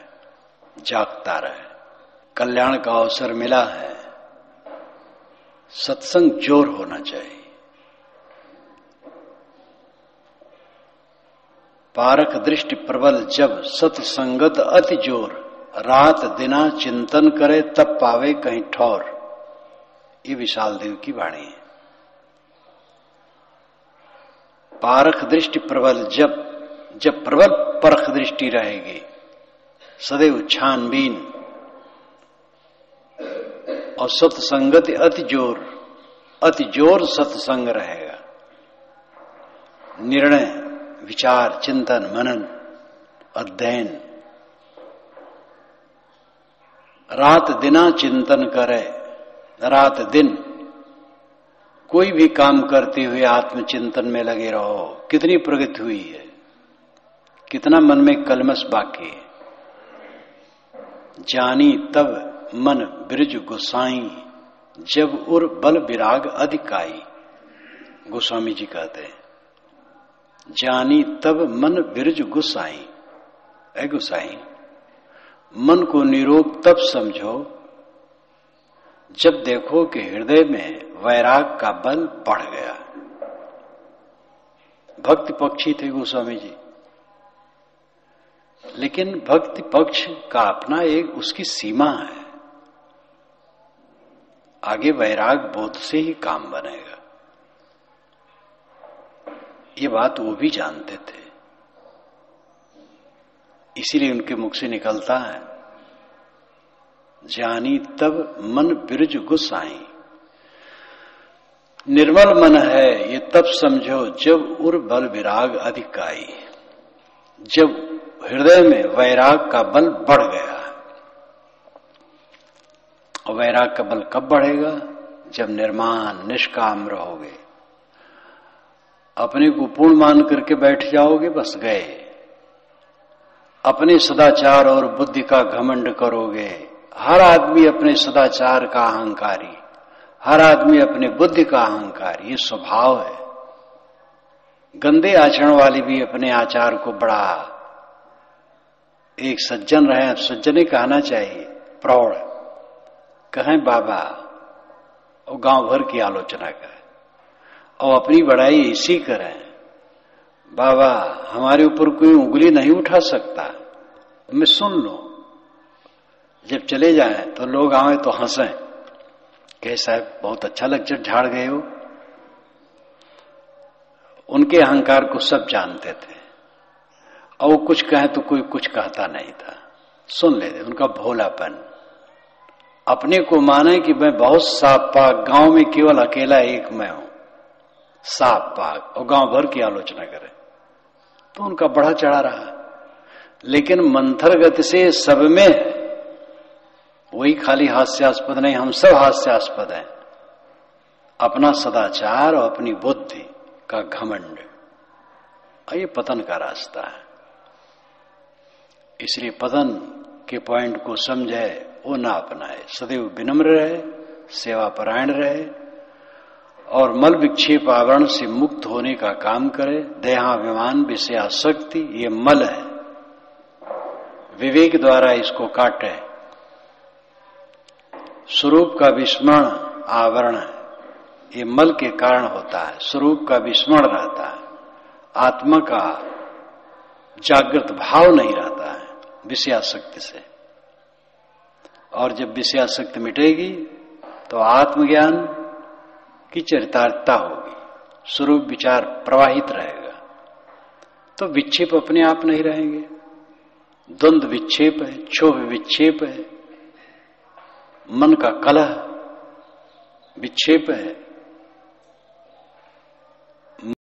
Speaker 1: जागता रहे। कल्याण का अवसर मिला है, सत्संग जोर होना चाहिए। पारख दृष्टि प्रबल जब सत्संगत अति जोर, रात दिना चिंतन करे तब पावे कहीं ठौर। ये विशाल देव की वाणी है। पारख दृष्टि प्रबल जब प्रबल परख दृष्टि रहेगी, सदैव छानबीन, और सत्संगति अति जोर सत्संग रहेगा। निर्णय, विचार, चिंतन, मनन, अध्ययन, रात दिना चिंतन करे। रात दिन कोई भी काम करते हुए आत्मचिंतन में लगे रहो। कितनी प्रगति हुई है, कितना मन में कलमश बाकी है। जानी तब मन बिरज गुसाई, जब उर बल विराग अधिकाई। गोस्वामी जी कहते हैं, जानी तब मन बिरज गुसाई। ऐ गुसाई, मन को निरोग तब समझो जब देखो कि हृदय में वैराग का बल बढ़ गया। भक्ति पक्षी थे गोस्वामी जी, लेकिन भक्ति पक्ष का अपना एक उसकी सीमा है। आगे वैराग बोध से ही काम बनेगा, ये बात वो भी जानते थे। इसीलिए उनके मुख से निकलता है, जानी तब मन बिरज गुसाई। निर्मल मन है ये तब समझो जब उर बल विराग अधिकाई। जब हृदय में वैराग का बल बढ़ गया। और वैराग का बल कब बढ़ेगा? जब निर्माण निष्काम रहोगे, अपने को पूर्ण मान करके बैठ जाओगे, बस गए। अपने सदाचार और बुद्धि का घमंड करोगे। हर आदमी अपने सदाचार का अहंकारी, हर आदमी अपने बुद्धि का अहंकारी, ये स्वभाव है। गंदे आचरण वाले भी अपने आचार को बड़ा, एक सज्जन रहे, सज्जन ही कहना चाहिए, प्रौढ़ कहें बाबा, और गांव भर की आलोचना करें, और अपनी बड़ाई इसी करें, बाबा हमारे ऊपर कोई उंगली नहीं उठा सकता, मैं सुन लो। जब चले जाए तो लोग आए तो हंसें, कहे साहब बहुत अच्छा लेक्चर झाड़ गए हो। उनके अहंकार को सब जानते थे, और वो कुछ कहे तो कोई कुछ कहता नहीं था, सुन लेते। उनका भोलापन, अपने को माने कि मैं बहुत साफ पाक, गांव में केवल अकेला एक मैं हूं साफ पाक, और गांव भर की आलोचना करे, तो उनका बढ़ा चढ़ा रहा। लेकिन मंथर गति से सब में है, वही खाली हास्यास्पद नहीं, हम सब हास्यास्पद हैं। अपना सदाचार और अपनी बुद्धि का घमंड, और ये पतन का रास्ता है। इसलिए पतन के पॉइंट को समझे, वो ना अपनाए, सदैव विनम्र रहे, सेवापरायण रहे और मल विक्षेप आवरण से मुक्त होने का काम करे। देहाभिमान, विषयासक्ति, ये मल है, विवेक द्वारा इसको काटे। स्वरूप का विस्मरण आवरण है, ये मल के कारण होता है। स्वरूप का विस्मरण रहता है, आत्मा का जागृत भाव नहीं रहता है विषयासक्ति से। और जब विषयासक्ति मिटेगी तो आत्मज्ञान की चरितार्थता होगी, स्वरूप विचार प्रवाहित रहेगा, तो विक्षेप अपने आप नहीं रहेंगे। द्वंद्व विक्षेप है, क्षोभ विक्षेप है, मन का कलह विक्षेप है,